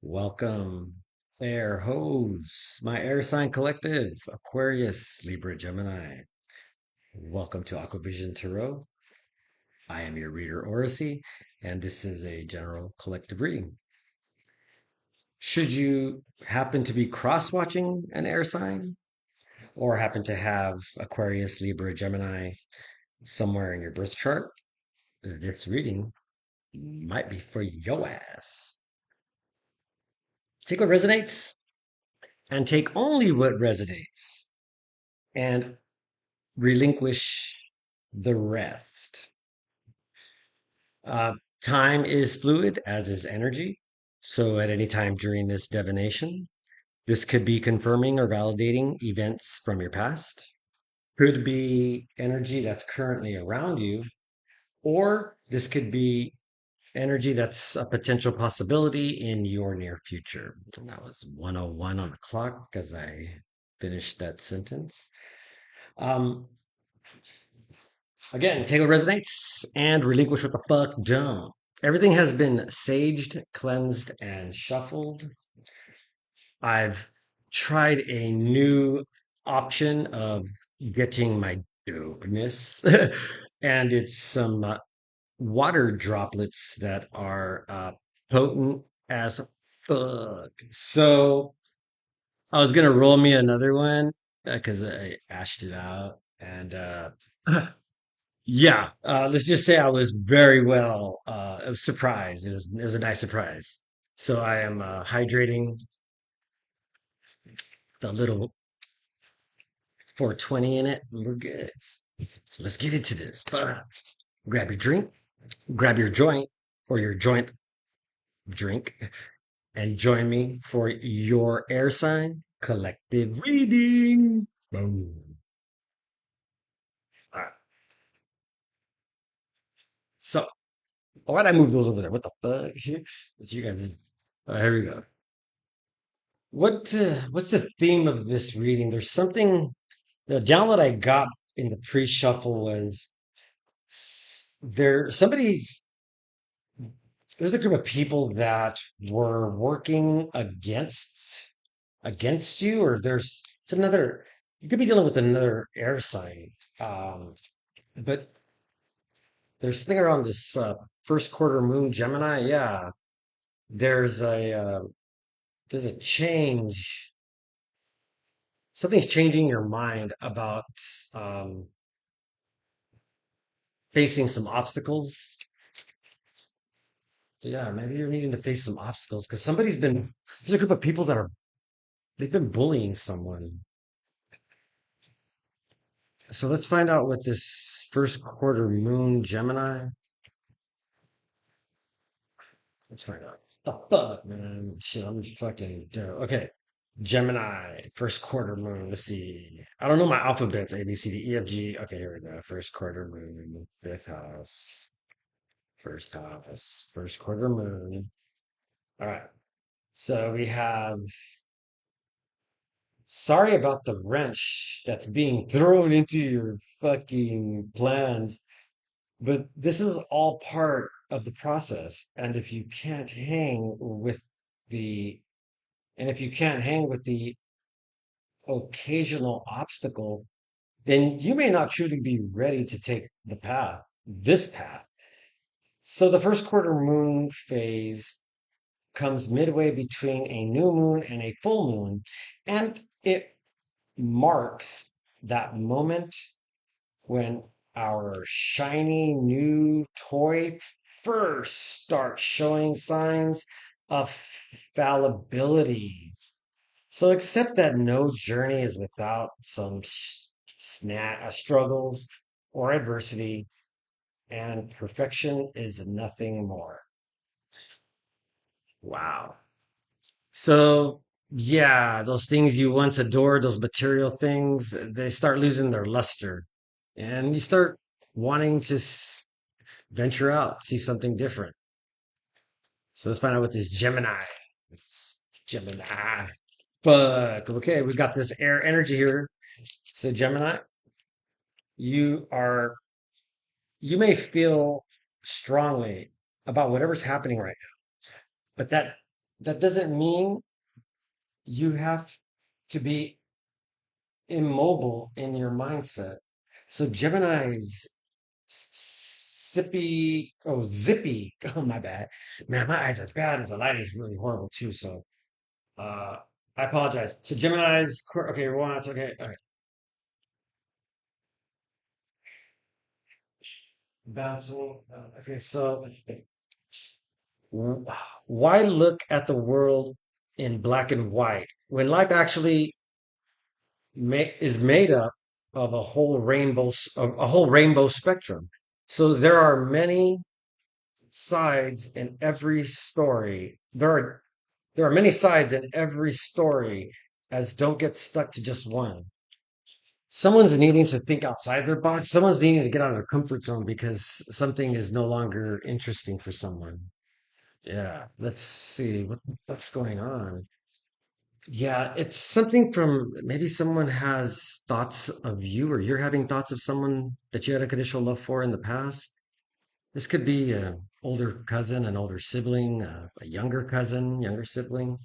Welcome, air hose, my air sign collective, Aquarius, Libra, Gemini. Welcome to Aquavision Tarot. I am your reader, Oracy, and this is a general collective reading. Should you happen to be cross watching an air sign or happen to have Aquarius, Libra, Gemini somewhere in your birth chart, this reading might be for your ass. Take what resonates and take only what resonates. And relinquish the rest. Uh, Time is fluid, as is energy. So, at any time during this divination, this could be confirming or validating events from your past, could be energy that's currently around you, or this could be energy that's a potential possibility in your near future. And that was 101 on the clock as I finished that sentence. Um, Again, take what resonates and relinquish what the fuck don't. Everything has been saged, cleansed, and shuffled. I've tried a new option of getting my dopeness, and it's some water droplets that are potent as fuck. So I was gonna roll me another one because I ashed it out, and yeah, let's just say I was very well surprised. It was a nice surprise. So I am hydrating the little 420 in it, and we're good. So let's get into this. Grab your drink, grab your joint or your joint drink, and join me for your air sign collective reading. Boom. All right. So why'd I move those over there? What the fuck? You guys. Here we go. What's the theme of this reading? There's something the download I got in the pre-shuffle was there's a group of people that were working against you, or it's another you could be dealing with another air sign. But there's something around this first quarter moon Gemini. Yeah, there's a uh, there's a change. Something's changing your mind about um, facing some obstacles. So yeah, maybe you're needing to face some obstacles because there's a group of people they've been bullying someone. So let's find out what this first quarter moon Gemini. Let's find out. The fuck, man. Shit, I'm fucking dope. Okay. Gemini, first quarter moon. Let's see. I don't know my alphabets. A, B, C, D, E, F, G. Okay, here we go. First quarter moon, fifth house, first house, first quarter moon. All right. So we have sorry about the wrench that's being thrown into your fucking plans, but this is all part of the process. The, and if you can't hang with the occasional obstacle, then you may not truly be ready to take this path. So the first quarter moon phase comes midway between a new moon and a full moon, and it marks that moment when our shiny new toy first starts showing signs of fallibility. So accept that no journey is without some struggles or adversity, and perfection is nothing more. Wow. So, yeah, those things you once adored, those material things, they start losing their luster. And you start wanting to venture out, see something different. So let's find out what this Gemini. This Gemini. Fuck. Okay, we've got this air energy here. So Gemini, you are you may feel strongly about whatever's happening right now, but that that doesn't mean you have to be immobile in your mindset. So Gemini's zippy. Oh, my bad. Man, my eyes are bad and the lighting is really horrible too. So, uh, I apologize. So Gemini's, okay, watch. Okay, all right. Bouncing. Okay, so why look at the world in black and white when life actually is made up of a whole rainbow spectrum? So there are many sides in every story. There are many sides in every story, as don't get stuck to just one. Someone's needing to think outside their box. Someone's needing to get out of their comfort zone because something is no longer interesting for someone. Yeah, let's see what's going on. Yeah, it's something from maybe someone has thoughts of you, or you're having thoughts of someone that you had unconditional love for in the past. This could be an older cousin, an older sibling, a younger cousin, younger sibling.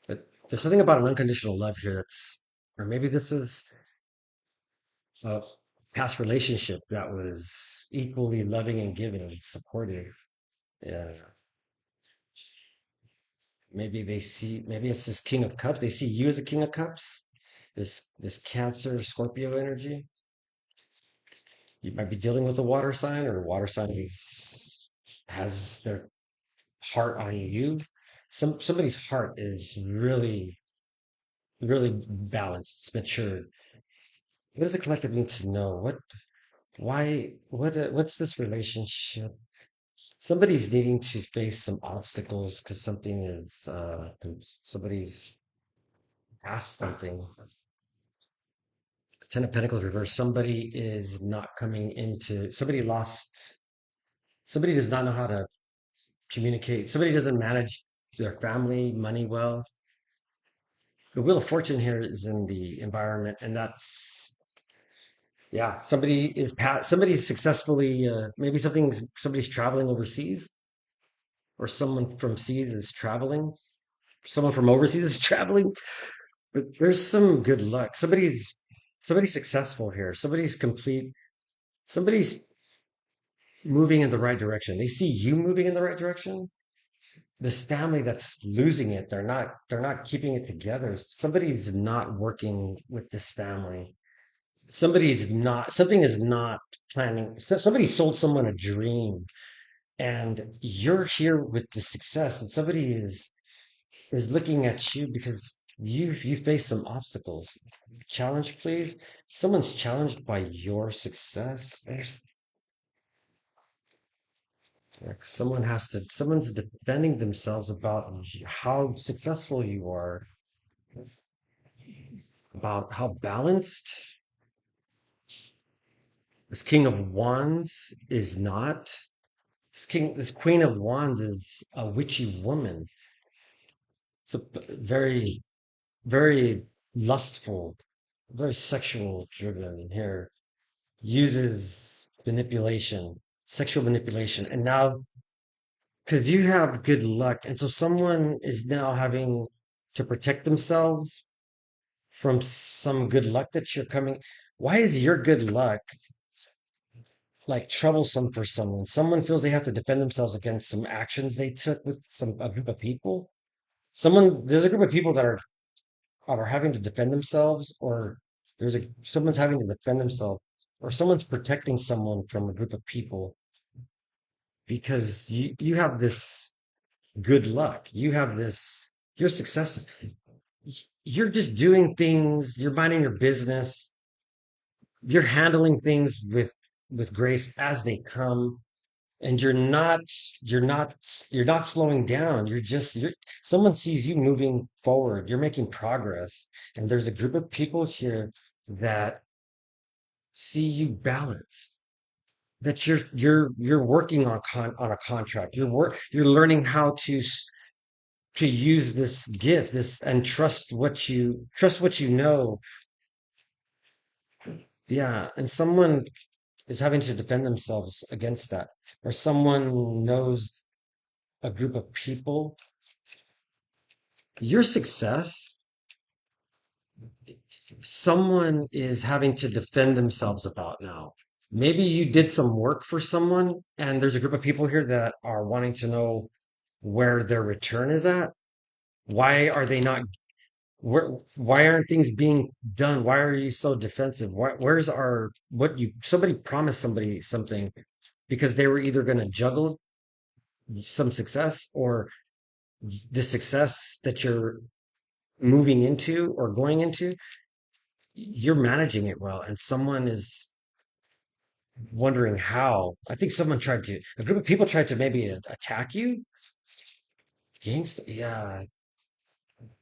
But there's something about an unconditional love here or maybe this is a past relationship that was equally loving and giving, supportive. Yeah. Maybe it's this King of Cups. They see you as a King of Cups. This Cancer Scorpio energy. You might be dealing with a water sign, or a water sign has their heart on you. Somebody's heart is really balanced, it's matured. What does the collective need to know? What's this relationship? Somebody's needing to face some obstacles because somebody's past something. Ten of Pentacles reverse. Somebody does not know how to communicate. Somebody doesn't manage their family, money well. The Wheel of Fortune here is in the environment, and that's, yeah, somebody's successfully, maybe somebody's traveling overseas, or someone from seas is traveling. Someone from overseas is traveling, but there's some good luck. Somebody's successful here. Somebody's moving in the right direction. They see you moving in the right direction. This family that's losing it, they're not keeping it together. Somebody's not working with this family. Something is not planning. Somebody sold someone a dream, and you're here with the success, and somebody is looking at you because you face some obstacles. Challenge, please. Someone's challenged by your success. Like someone's defending themselves about how successful you are, about how balanced. This King of Wands is not. This Queen of Wands is a witchy woman. It's a very, very lustful, very sexual driven here. Uses manipulation, sexual manipulation. And now, because you have good luck, and so someone is now having to protect themselves from some good luck that you're coming. Why is your good luck like troublesome for someone? Someone feels they have to defend themselves against some actions they took with a group of people. There's a group of people that are having to defend themselves, or someone's having to defend themselves, or someone's protecting someone from a group of people because you have this good luck. You're successful. You're just doing things, you're minding your business, you're handling things with grace as they come, and you're not slowing down. Someone sees you moving forward, you're making progress, and there's a group of people here that see you balanced, that you're working on a contract. You're learning how to use this gift, this, and trust what you know. Yeah, and someone is having to defend themselves against that, or someone knows a group of people Your success, someone is having to defend themselves about now. Maybe you did some work for someone, and there's a group of people here that are wanting to know where their return is at. Why are they not why aren't things being done? Why are you so defensive? Where's our what you somebody promised somebody something because they were either going to juggle some success or the success that you're moving into or going into, you're managing it well, and someone is wondering how. I think a group of people tried to maybe attack you. Gangsta, yeah,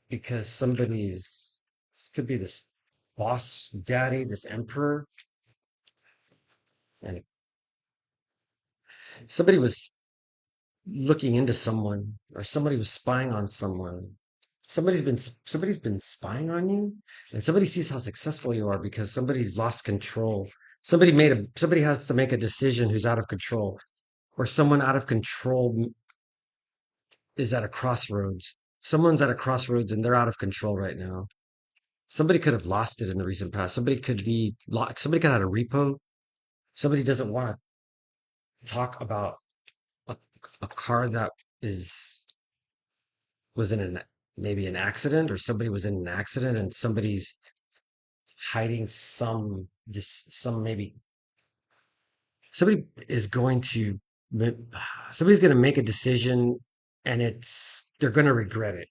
because this could be this boss daddy, this emperor, and somebody was looking into someone, or somebody was spying on someone. Somebody's been spying on you, and somebody sees how successful you are because somebody's lost control. Somebody has to make a decision who's out of control, or someone out of control is at a crossroads. Someone's at a crossroads and they're out of control right now. Somebody could have lost it in the recent past. Somebody could have had a repo. Somebody doesn't want to talk about a, a car that is was in an maybe an accident, or somebody was in an accident and somebody's hiding some maybe somebody is going to somebody's going to make a decision, and they're going to regret it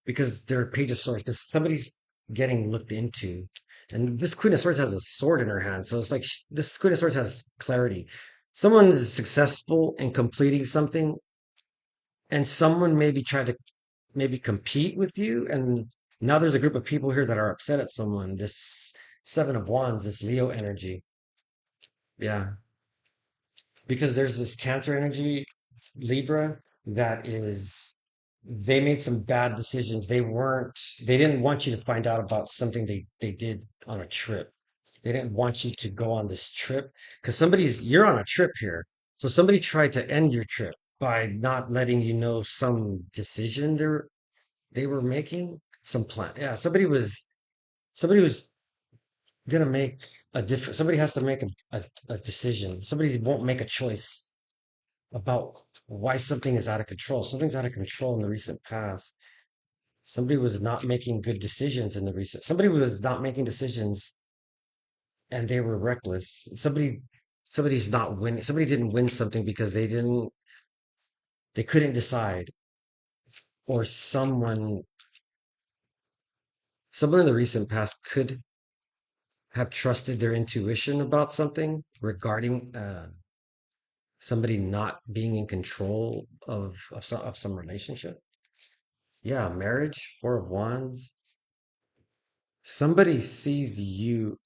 because they're a page of swords, because somebody's getting looked into, and this queen of swords has a sword in her hand, so it's like this queen of swords has clarity. Someone is successful in completing something, and someone maybe tried to maybe compete with you, and now there's a group of people here that are upset at someone. This seven of wands, this Leo energy, yeah, because there's this Cancer energy, Libra, that is, they made some bad decisions. They didn't want you to find out about something they did on a trip. They didn't want you to go on this trip because you're on a trip here. So somebody tried to end your trip by not letting you know some decision they were making, some plan. Yeah, somebody was gonna make somebody has to make a decision. Somebody won't make a choice about why something is out of control. Something's out of control in the recent past. Somebody was not making good decisions in the recent. Somebody was not making decisions, and they were reckless. Somebody's not winning. Somebody didn't win something because they couldn't decide, or someone in the recent past could have trusted their intuition about something regarding somebody not being in control of some relationship. Yeah, marriage, four of wands. Somebody sees you,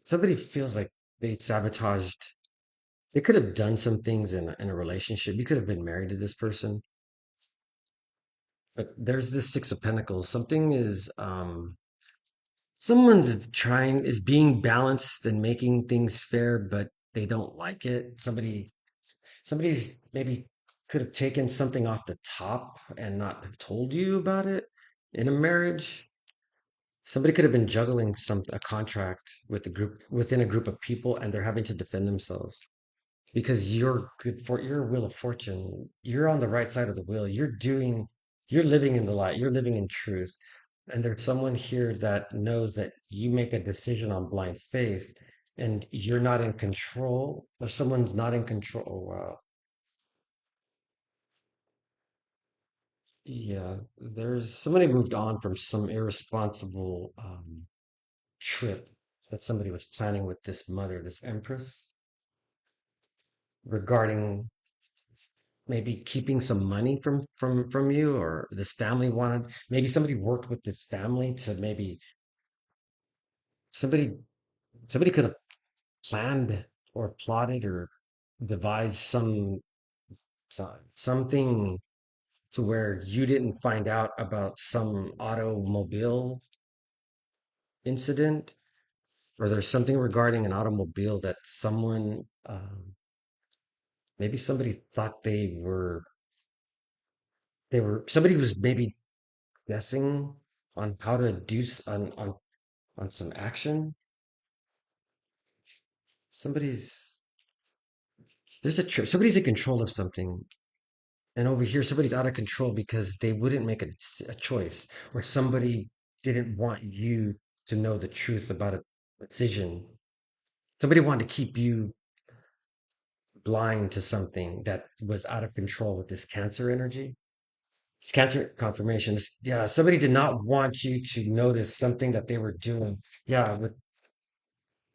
somebody feels like they sabotaged. They could have done some things in a relationship. You could have been married to this person, but there's this six of pentacles. Someone's trying is being balanced and making things fair, but they don't like it. Somebody's maybe could have taken something off the top and not have told you about it in a marriage. Somebody could have been juggling a contract within a group of people, and they're having to defend themselves because you're a wheel of fortune. You're on the right side of the wheel. You're living in the light. You're living in truth. And there's someone here that knows that you make a decision on blind faith and you're not in control, or someone's not in control. Oh, wow. Yeah, there's somebody moved on from some irresponsible trip that somebody was planning with this mother, this empress, regarding maybe keeping some money from you, or this family wanted, maybe somebody worked with this family to maybe somebody somebody could have planned or plotted or devised something to where you didn't find out about some automobile incident, or there's something regarding an automobile that maybe somebody thought somebody was maybe guessing on how to do on some action. Somebody's there's a trip. Somebody's in control of something, and over here somebody's out of control because they wouldn't make a choice, or somebody didn't want you to know the truth about a decision. Somebody wanted to keep you blind to something that was out of control with this Cancer energy. It's Cancer confirmation. Yeah, somebody did not want you to notice something that they were doing. Yeah,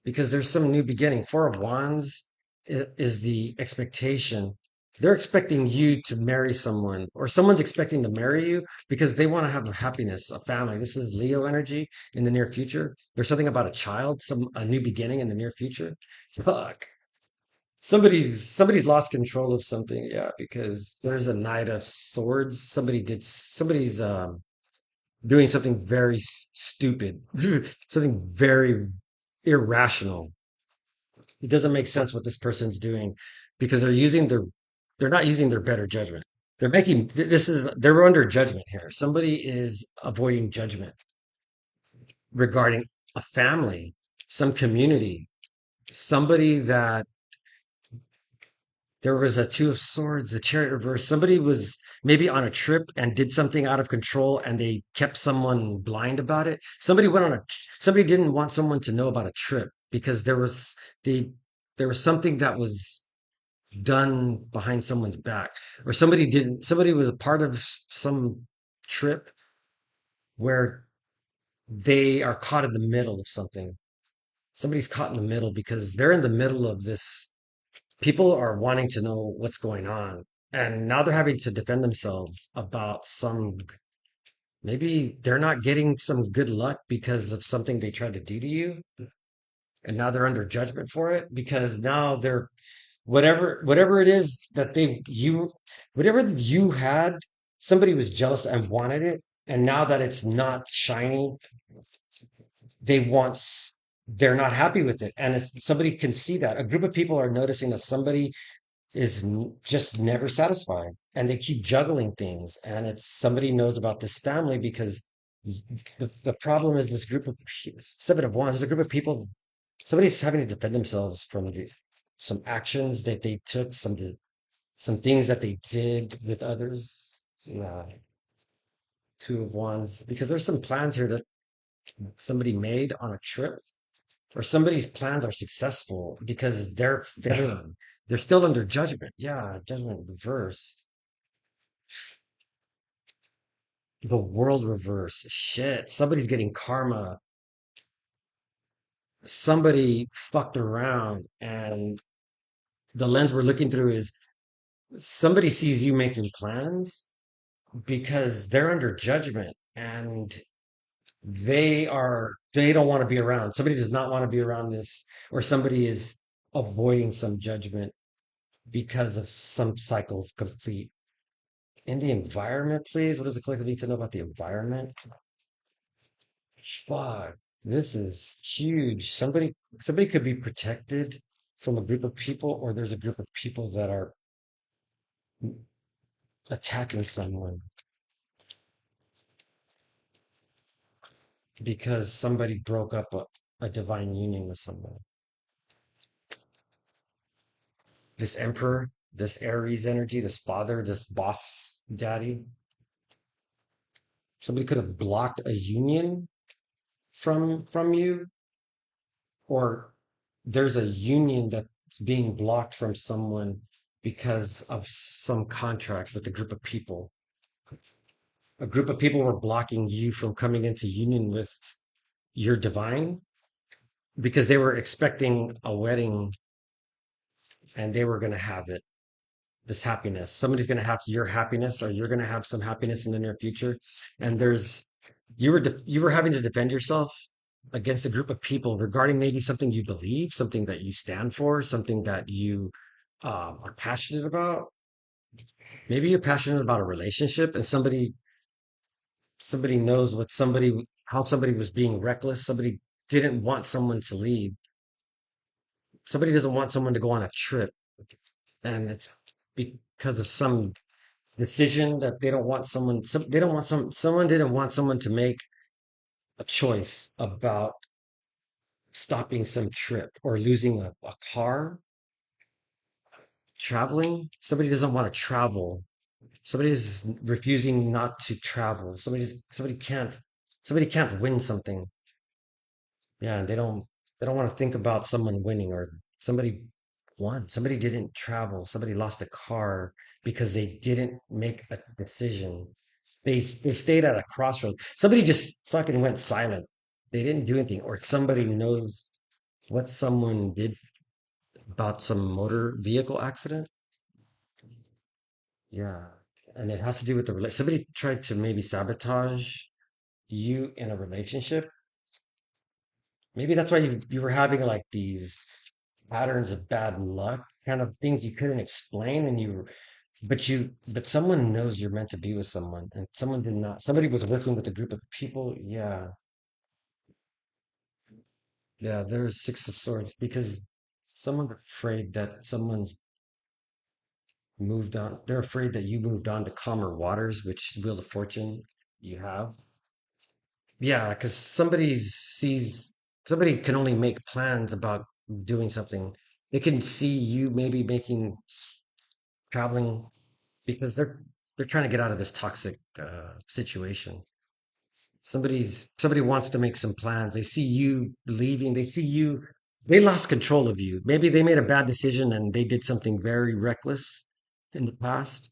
because there's some new beginning. Four of Wands is the expectation. They're expecting you to marry someone, or someone's expecting to marry you because they want to have a happiness, a family. This is Leo energy in the near future. There's something about a child, some a new beginning in the near future. Fuck. Somebody's lost control of something, yeah, because there's a Knight of Swords. Somebody's doing something very stupid, something very irrational. It doesn't make sense what this person's doing because they're not using their better judgment. They're making this is they're under judgment here. Somebody is avoiding judgment regarding a family, some community, somebody that there was a Two of Swords, the Chariot reverse. Somebody was maybe on a trip and did something out of control and they kept someone blind about it. Somebody didn't want someone to know about a trip because the, there was something that was done behind someone's back, or somebody was a part of some trip where they are caught in the middle of something. Somebody's caught in the middle because they're in the middle of this. People are wanting to know what's going on, and now they're having to defend themselves about maybe they're not getting some good luck because of something they tried to do to you, and now they're under judgment for it because now they're whatever it is that whatever you had, somebody was jealous and wanted it, and now that it's not shiny, they want they're not happy with it, and somebody can see that. A group of people are noticing that somebody is just never satisfied and they keep juggling things, and it's somebody knows about this family because the problem is this group of Seven of Wands is a group of people. Somebody's having to defend themselves from some actions that they took, some things that they did with others. Yeah, Two of Wands, because there's some plans here that somebody made on a trip, or somebody's plans are successful because they're failing. They're still under judgment. Yeah, judgment reverse. The world reverse. Shit. Somebody's getting karma. Somebody fucked around, and the lens we're looking through is somebody sees you making plans because they're under judgment and they don't want to be around. Somebody does not want to be around this, or somebody is avoiding some judgment because of some cycles complete. In the environment, please. What does the collective need to know about the environment? Fuck, this is huge. Somebody could be protected from a group of people, or there's a group of people that are attacking someone because somebody broke up a divine union with someone. This emperor, this Aries energy, this father, this boss daddy, somebody could have blocked a union from you, or there's a union that's being blocked from someone because of some contract with a group of people. A group of people were blocking you from coming into union with your divine because they were expecting a wedding and they were going to have it, this happiness. Somebody's going to have your happiness, or you're going to have some happiness in the near future. And you were having to defend yourself against a group of people regarding maybe something you believe, something that you stand for, something that you are passionate about. Maybe you're passionate about a relationship, and somebody knows how somebody was being reckless. Somebody didn't want someone to leave. Somebody doesn't want someone to go on a trip, and it's because of some. decision that they don't want someone, they don't want someone didn't want someone to make a choice about stopping some trip or losing a car traveling. Somebody doesn't want to travel. Somebody is refusing not to travel. Somebody can't win something. Yeah, and they don't want to think about someone winning or somebody won. Somebody didn't travel. Somebody lost a car because they didn't make a decision. They stayed at a crossroads. Somebody just fucking went silent. They didn't do anything, or somebody knows what someone did about some motor vehicle accident. Yeah, and it has to do with the somebody tried to maybe sabotage you in a relationship. Maybe that's why you were having like these patterns of bad luck, kind of things you couldn't explain, and but someone knows you're meant to be with someone, and someone did not. Somebody was working with a group of people. Yeah, yeah. There's Six of Swords because someone's afraid that someone's moved on. They're afraid that you moved on to calmer waters, which Wheel of Fortune you have. Yeah, because somebody can only make plans about doing something. They can see you maybe making traveling because they're trying to get out of this toxic situation. Somebody wants to make some plans. They see you leaving. They see you. They lost control of you. Maybe they made a bad decision and they did something very reckless in the past,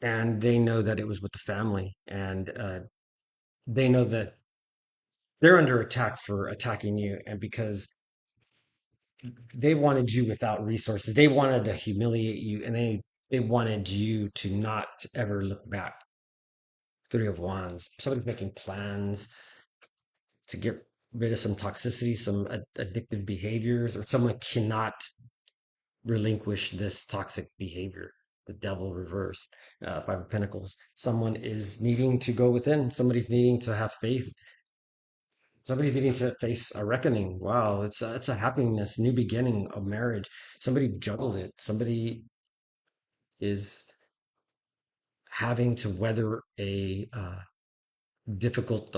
and they know that it was with the family, and they know that they're under attack for attacking you, and because they wanted you without resources, they wanted to humiliate you, and they wanted you to not ever look back. Three of Wands. Somebody's making plans to get rid of some toxicity, some addictive behaviors, or someone cannot relinquish this toxic behavior. The devil reverse, Five of Pentacles. Someone is needing to go within. Somebody's needing to have faith. Somebody's needing to face a reckoning. Wow, it's a happiness, new beginning of marriage. Somebody juggled it. Somebody is having to weather a difficult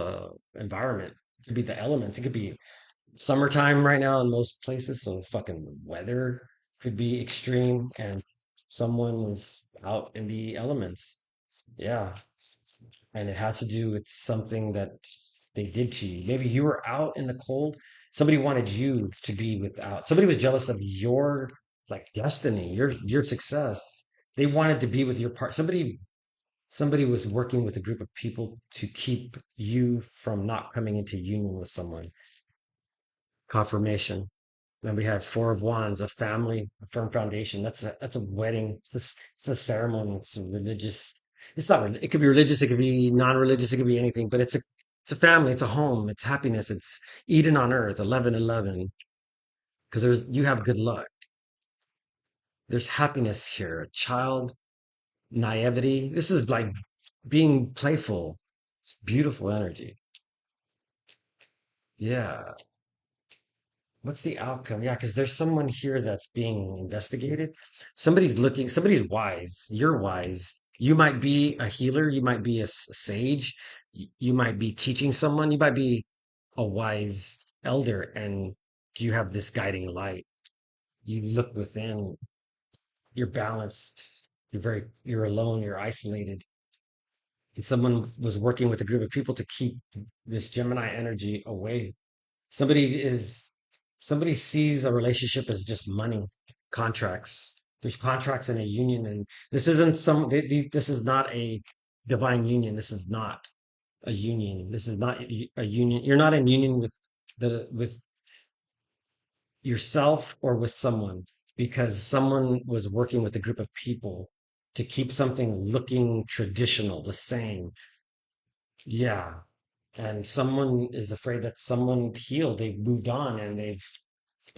environment. It could be the elements. It could be summertime right now in most places, so fucking weather could be extreme, and someone is out in the elements. Yeah, and it has to do with something that they did to you. Maybe you were out in the cold. Somebody wanted you to be without. Somebody was jealous of your like destiny, your success. They wanted to be with your part. Somebody was working with a group of people to keep you from not coming into union with someone. Confirmation. Then we have Four of Wands, a family, a firm foundation. That's a wedding. It's a ceremony. It's a religious. It's not. It could be religious. It could be non-religious. It could be anything. But it's a family. It's a home. It's happiness. It's Eden on earth. 1111. Because you have good luck. There's happiness here. A child, naivety. This is like being playful. It's beautiful energy. Yeah. What's the outcome? Yeah, because there's someone here that's being investigated. Somebody's wise. You're wise. You might be a healer. You might be a sage. You might be teaching someone. You might be a wise elder, and you have this guiding light. You look within. You're balanced. You're alone. You're isolated. And someone was working with a group of people to keep this Gemini energy away. Somebody is somebody sees a relationship as just money, contracts. There's contracts in a union, and this is not a divine union. This is not a union. This is not a union. You're not in union with yourself or with someone because someone was working with a group of people to keep something looking traditional, the same. Yeah. And someone is afraid that someone healed, they've moved on, and they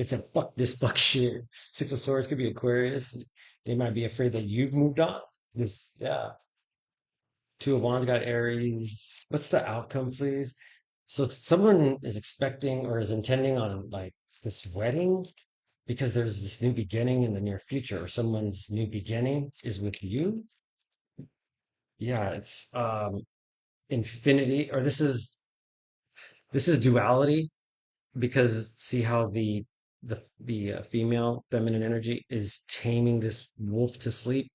said, fuck this fuck shit. Six of Swords could be Aquarius. They might be afraid that you've moved on. This, yeah. Two of Wands got Aries. What's the outcome, please? So someone is expecting or is intending on like this wedding because there's this new beginning in the near future, or someone's new beginning is with you. Yeah, it's infinity, or this is duality, because see how the female feminine energy is taming this wolf to sleep.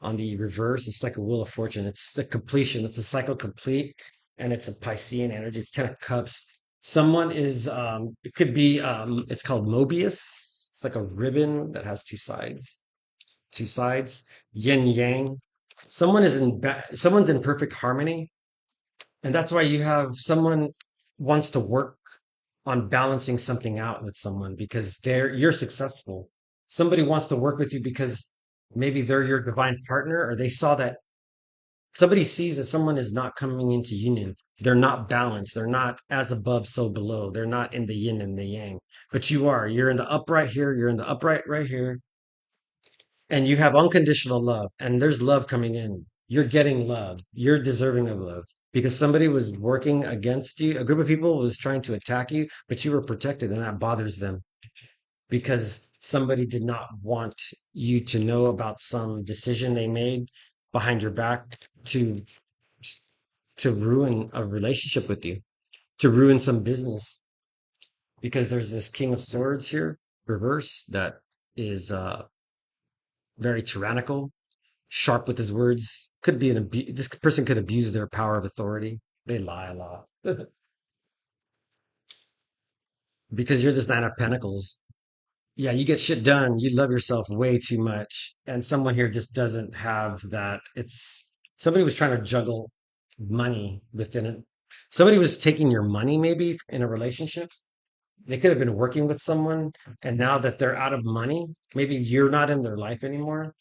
On the reverse, it's like a wheel of fortune. It's a completion. It's a cycle complete, and it's a Piscean energy. It's 10 of cups. Someone is it could be it's called Mobius. It's like a ribbon that has two sides, yin yang. Someone's in perfect harmony, and that's why you have someone wants to work on balancing something out with someone because you're successful. Somebody wants to work with you because maybe they're your divine partner, or they saw that somebody sees that someone is not coming into union. They're not balanced. They're not as above, so below. They're not in the yin and the yang. But you are. You're in the upright here. You're in the upright right here. And you have unconditional love. And there's love coming in. You're getting love. You're deserving of love because somebody was working against you. A group of people was trying to attack you, but you were protected, and that bothers them because somebody did not want you to know about some decision they made behind your back to to ruin a relationship with you, to ruin some business, because there's this King of Swords here, reverse, that is very tyrannical, sharp with his words. Could be this person could abuse their power of authority. They lie a lot because you're this Nine of Pentacles. Yeah, you get shit done. You love yourself way too much, and someone here just doesn't have that. It's somebody was trying to juggle money within it. Somebody was taking your money maybe in a relationship. They could have been working with someone, and now that they're out of money, maybe you're not in their life anymore.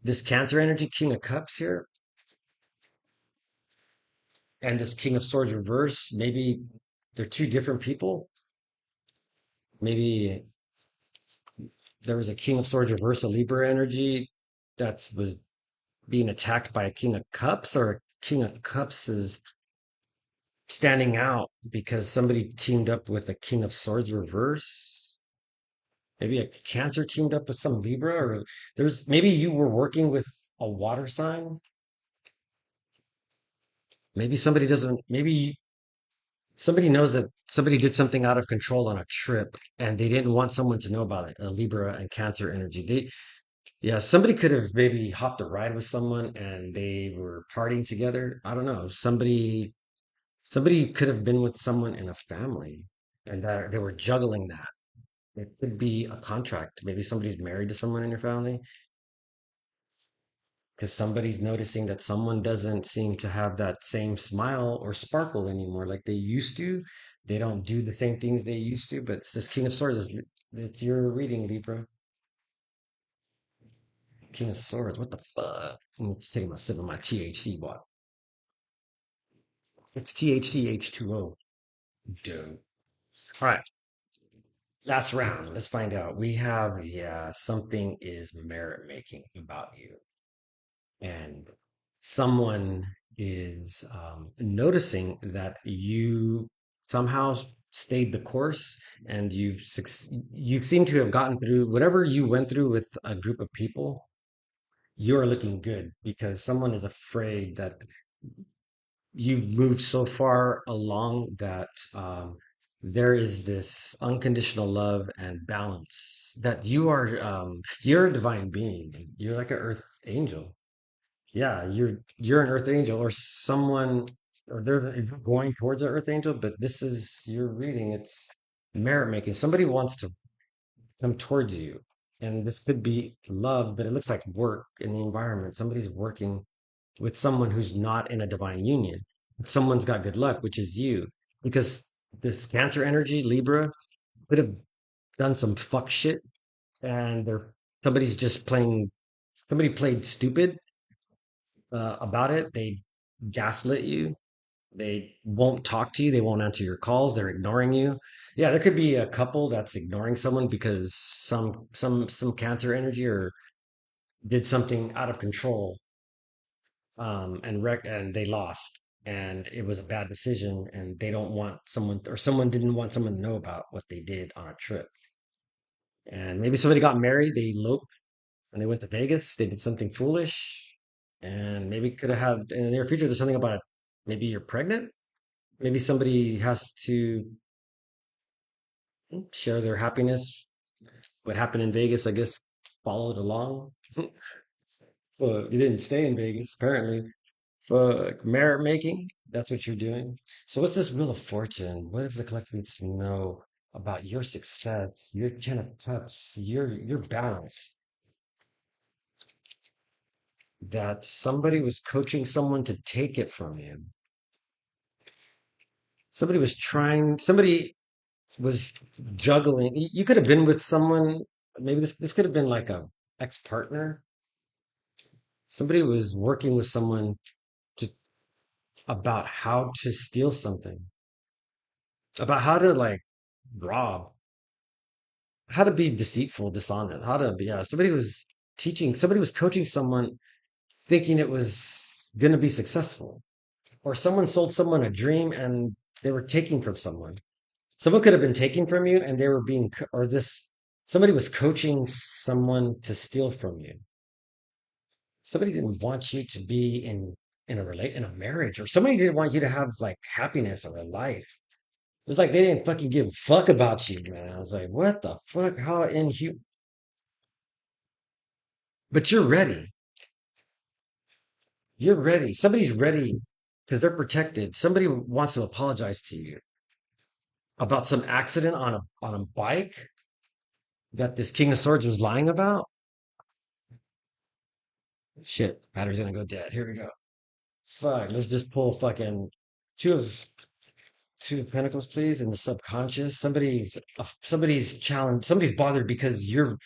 This Cancer energy, King of Cups here, and this King of Swords reverse, maybe they're two different people. Maybe there was a King of Swords reverse, a Libra energy that was being attacked by a King of Cups, or a King of Cups is standing out because somebody teamed up with a King of Swords reverse. Maybe a Cancer teamed up with some Libra, or there's maybe you were working with a water sign. Maybe somebody doesn't, maybe somebody knows that somebody did something out of control on a trip and they didn't want someone to know about it. A Libra and Cancer energy. Yeah, somebody could have maybe hopped a ride with someone and they were partying together. I don't know. Somebody could have been with someone in a family and that they were juggling that. It could be a contract. Maybe somebody's married to someone in your family because somebody's noticing that someone doesn't seem to have that same smile or sparkle anymore like they used to. They don't do the same things they used to, but it's this King of Swords. It's your reading, Libra. King of Swords. What the fuck? I'm taking my sip of my THC water. It's THC H2O. Dude. All right. Last round. Let's find out. We have, yeah, something is merit making about you. And someone is noticing that you somehow stayed the course, and you seem to have gotten through whatever you went through with a group of people. You're looking good because someone is afraid that you've moved so far along that there is this unconditional love and balance that you're a divine being. You're like an earth angel. Yeah, you're an earth angel, or someone, or you're going towards an earth angel, but this is your reading. It's merit making. Somebody wants to come towards you, and this could be love, but it looks like work in the environment. Somebody's working with someone who's not in a divine union. Someone's got good luck, which is you, because this Cancer energy, Libra, could have done some fuck shit, and somebody's just playing. Somebody played stupid about it. They gaslit you. They won't talk to you. They won't answer your calls. They're ignoring you. Yeah, there could be a couple that's ignoring someone because some Cancer energy or did something out of control, and they lost, and it was a bad decision, and they don't want someone, or someone didn't want someone to know about what they did on a trip. And maybe somebody got married, they eloped, and they went to Vegas. They did something foolish. And maybe could have had in the near future, there's something about it. Maybe you're pregnant. Maybe somebody has to share their happiness. What happened in Vegas, I guess, followed along. Well, you didn't stay in Vegas, apparently. Fuck, merit making. That's what you're doing. So what's this Wheel of Fortune? What does the collective needs to know about your success, your Ten of Cups, your balance? That somebody was coaching someone to take it from you. Somebody was juggling. You could have been with someone, maybe this could have been like a ex-partner. Somebody was working with someone to about how to steal something, about how to like rob, how to be deceitful, dishonest, how to be, yeah, somebody was coaching someone thinking it was going to be successful. Or someone sold someone a dream and they were taking from someone. Someone could have been taking from you and they were being, or this, somebody was coaching someone to steal from you. Somebody didn't want you to be in a marriage, or somebody didn't want you to have like happiness or a life. It was like they didn't fucking give a fuck about you, man. I was like, what the fuck? How inhuman? But you're ready. You're ready. Somebody's ready because they're protected. Somebody wants to apologize to you about some accident on a bike that this King of Swords was lying about. Shit, battery's gonna go dead. Here we go. Fuck, let's just pull fucking two of two of Pentacles, please, in the subconscious. Somebody's challenged. Somebody's bothered because you're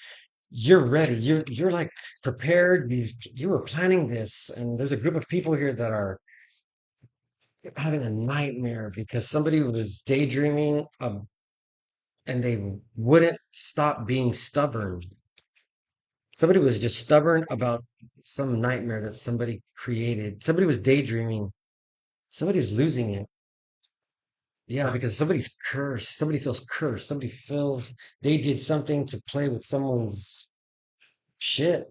ready. You're like prepared. You were planning this, and there's a group of people here that are having a nightmare because somebody was daydreaming of, and they wouldn't stop being stubborn. Somebody was just stubborn about some nightmare that somebody created. Somebody was daydreaming. Somebody was losing it. Yeah, because somebody's cursed. Somebody feels cursed. Somebody feels they did something to play with someone's shit.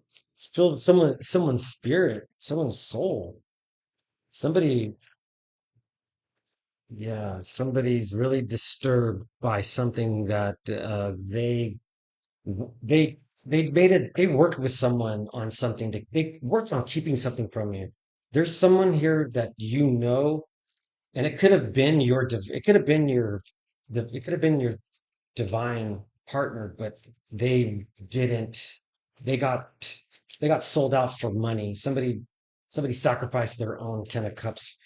Filled someone's spirit, someone's soul. Somebody, yeah, somebody's really disturbed by something that they they worked with someone on something. They worked on keeping something from you. There's someone here that you know, and it could have been it could have been it could have been your divine partner, but they didn't. They got they got sold out for money. Somebody sacrificed their own Ten of Cups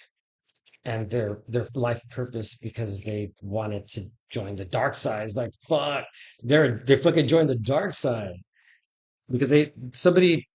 and their life purpose because they wanted to join the dark side. It's like fuck, they fucking joined the dark side because they somebody.